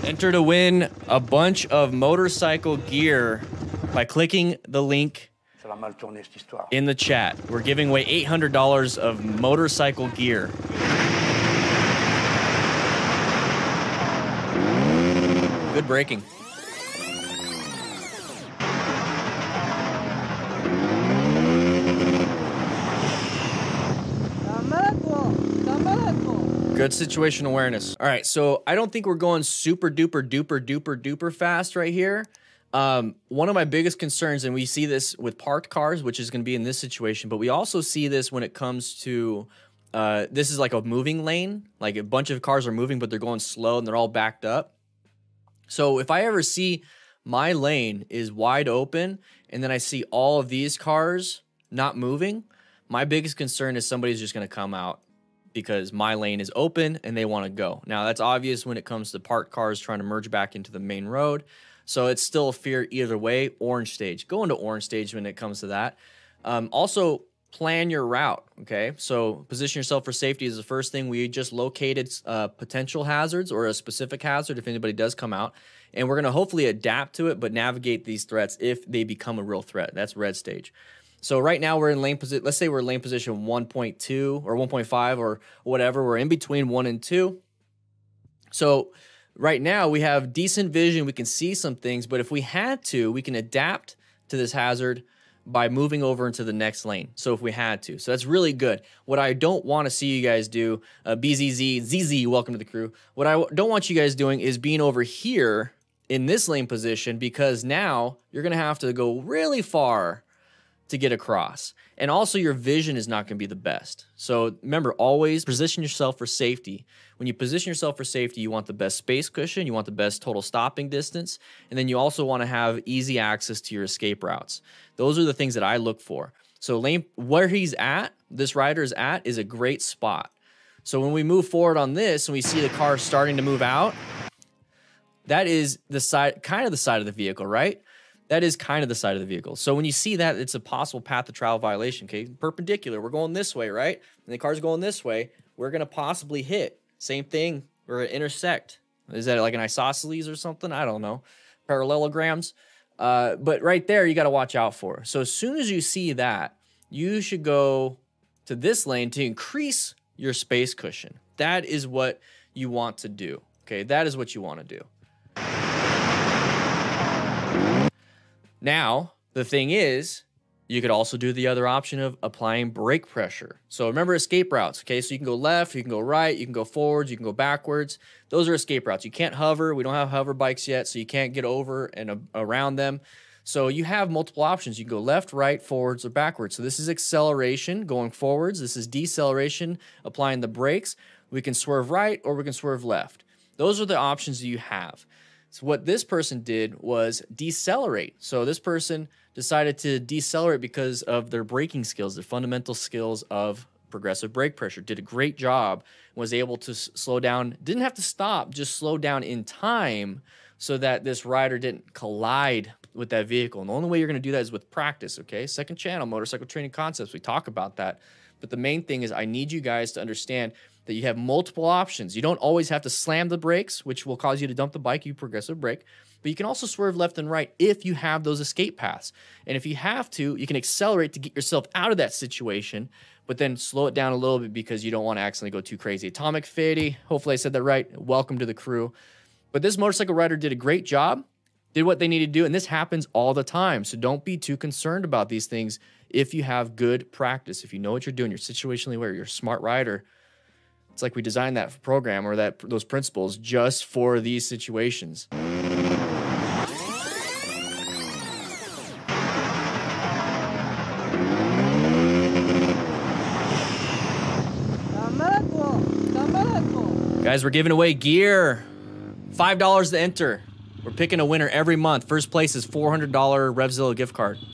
Enter to win a bunch of motorcycle gear by clicking the link in the chat. We're giving away $800 of motorcycle gear. Good braking. Good situation awareness. All right, so I don't think we're going super duper fast right here. One of my biggest concerns, and we see this with parked cars, which is going to be in this situation, but we also see this when it comes to, this is like a moving lane. Like a bunch of cars are moving, but they're going slow and they're all backed up. So if I ever see my lane is wide open and then I see all of these cars not moving, my biggest concern is somebody's just going to come out because my lane is open and they want to go. Now, that's obvious when it comes to parked cars trying to merge back into the main road. So it's still a fear either way. Orange stage. Go into orange stage when it comes to that. Also, plan your route, okay? So position yourself for safety is the first thing. We just located potential hazards or a specific hazard if anybody does come out. And we're going to hopefully adapt to it, but navigate these threats if they become a real threat. That's red stage. So right now we're in lane position. Let's say we're in lane position 1.2 or 1.5 or whatever. We're in between 1 and 2. So right now we have decent vision. We can see some things, but if we had to, we can adapt to this hazard by moving over into the next lane. So if we had to, so that's really good. What I don't want to see you guys do, ZZ, welcome to the crew. What I don't want you guys doing is being over here in this lane position, because now you're going to have to go really far to get across. And also your vision is not going to be the best. So remember, always position yourself for safety. When you position yourself for safety, you want the best space cushion, you want the best total stopping distance, and then you also want to have easy access to your escape routes. Those are the things that I look for. So lane, where he's at, this rider is at, is a great spot. So when we move forward on this and we see the car starting to move out, that is the side, kind of the side of the vehicle, right? That is kind of the side of the vehicle. So when you see that, it's a possible path of travel violation, okay? Perpendicular, we're going this way, right? And the car's going this way, we're gonna possibly hit. Same thing, we're gonna intersect. Is that like an isosceles or something? I don't know. Parallelograms. But right there, you gotta watch out for. So as soon as you see that, you should go to this lane to increase your space cushion. That is what you want to do, okay? That is what you wanna do. Now, the thing is, you could also do the other option of applying brake pressure. So remember escape routes, okay? So you can go left, you can go right, you can go forwards, you can go backwards. Those are escape routes. You can't hover. We don't have hover bikes yet, so you can't get over and around them. So you have multiple options. You can go left, right, forwards, or backwards. So this is acceleration going forwards. This is deceleration, applying the brakes. We can swerve right or we can swerve left. Those are the options you have. So what this person did was decelerate. So this person decided to decelerate because of their braking skills, their fundamental skills of progressive brake pressure. Did a great job, was able to slow down, didn't have to stop, just slow down in time so that this rider didn't collide with that vehicle. And the only way you're going to do that is with practice, okay? Second channel, motorcycle training concepts, we talk about that. But the main thing is I need you guys to understand that you have multiple options. You don't always have to slam the brakes, which will cause you to dump the bike, you progressive brake, but you can also swerve left and right if you have those escape paths. And if you have to, you can accelerate to get yourself out of that situation, but then slow it down a little bit because you don't want to accidentally go too crazy. Atomic Fady, hopefully I said that right. Welcome to the crew. But this motorcycle rider did a great job, did what they needed to do, and this happens all the time. So don't be too concerned about these things if you have good practice. If you know what you're doing, you're situationally aware, you're a smart rider. It's like we designed that program or those principles just for these situations. Guys, we're giving away gear. $5 to enter. We're picking a winner every month. First place is $400 RevZilla gift card.